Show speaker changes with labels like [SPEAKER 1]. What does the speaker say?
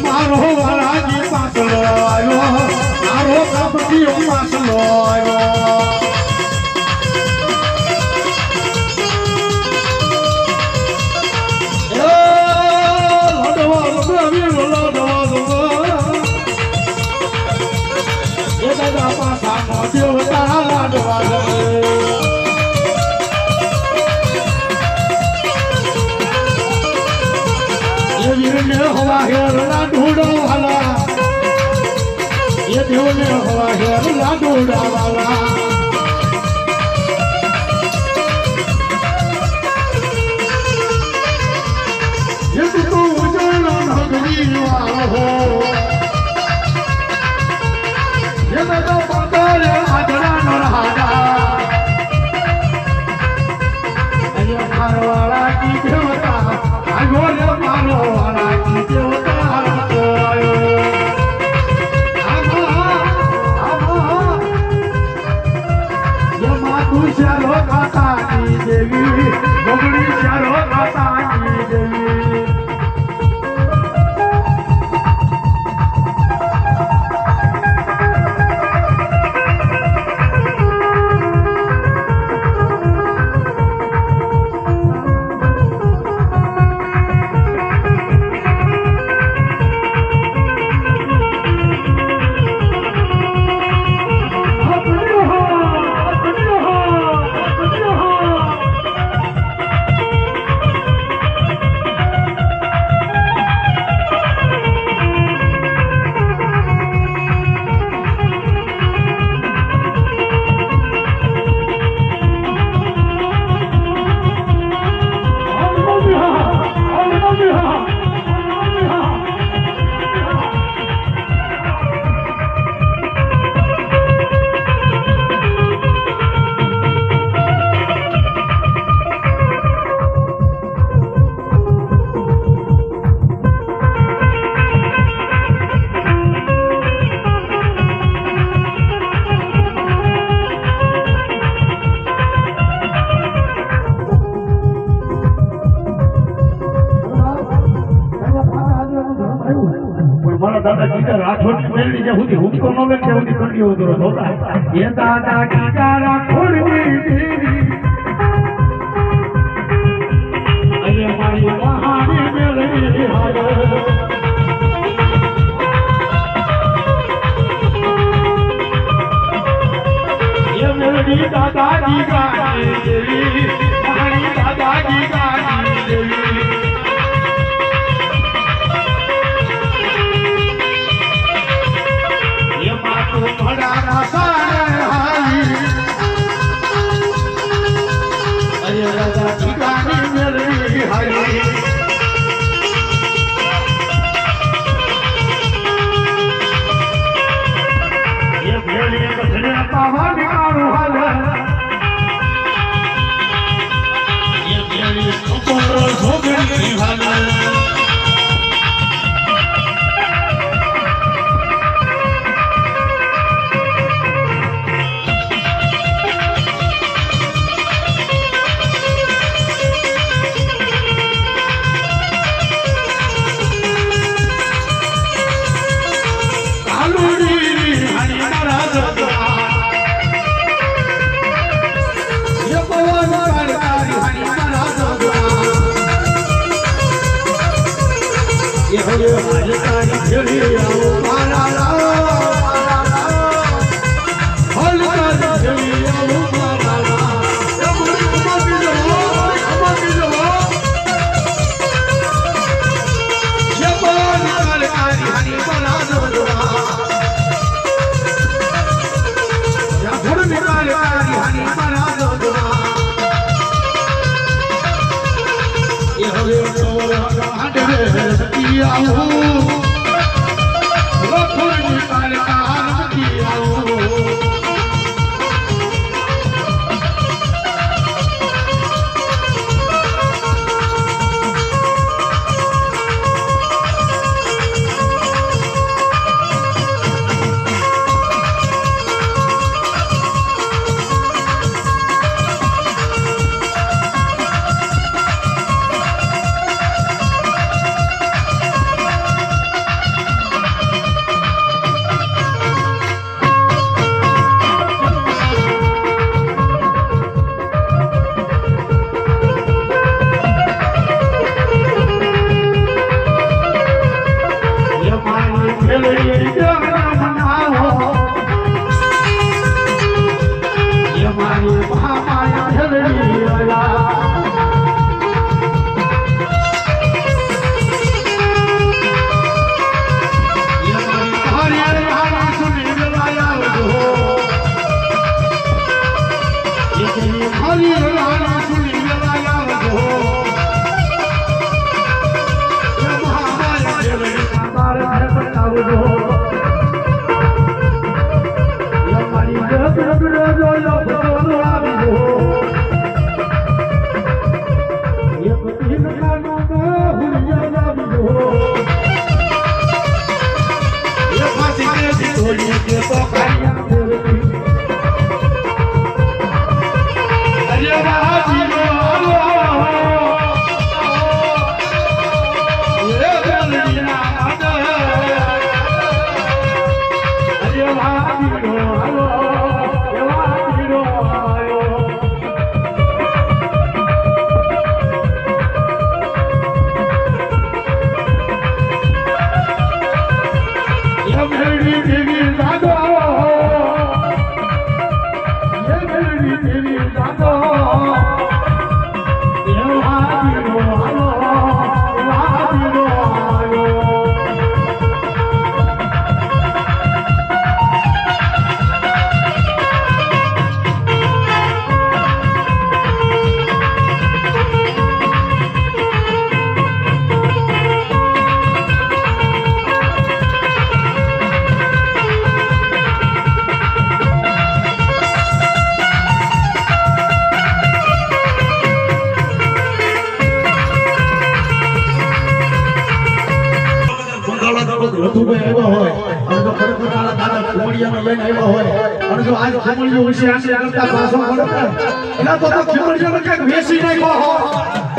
[SPEAKER 1] મારો વાલાજી પાછલો આવ્યો મારો કપટીઓ પાછલો આવ્યો દેવતા લાડવા વીરને હવા હેર લાડુડા વાલા એ દેવને હવા હેર લાડુડા વાલા એ તું ઉજળો નગરી વાળો એ તો પતરે આદરા નરહાડા અયો મારવાળા કી દેવતા આગો રે મારવાળા કી દેવતા આયો આમા યે માતુ ચાલો કાતાની દેવી ગોગડી ચાલો કાતાની દેવી દાદા ગીતા રાઠોડ ની મેલડી જે હુંથી હુંકો નો લે કે હુંથી કંડીઓ ઉતરો હોતા એ દાદા ગીતા રાઠોડ ની દેવી અરે મારી મહાની મેલડી હારે એ મેલડી દાદા ગીતા ની દેવી મહાની દાદા ગીતા ની દેવી રોજ રથુભાઈ આવ્યા હોય અને જો ખરેખર તારા દાદા ખીમડિયાનો લઈને આવ્યા હોય અને જો આજ ખીમડિયો વિશે આટલી કરતા પાછો પડે એટલે તો ખીમડિયાને કંઈક વેચી નાખ્યો હોય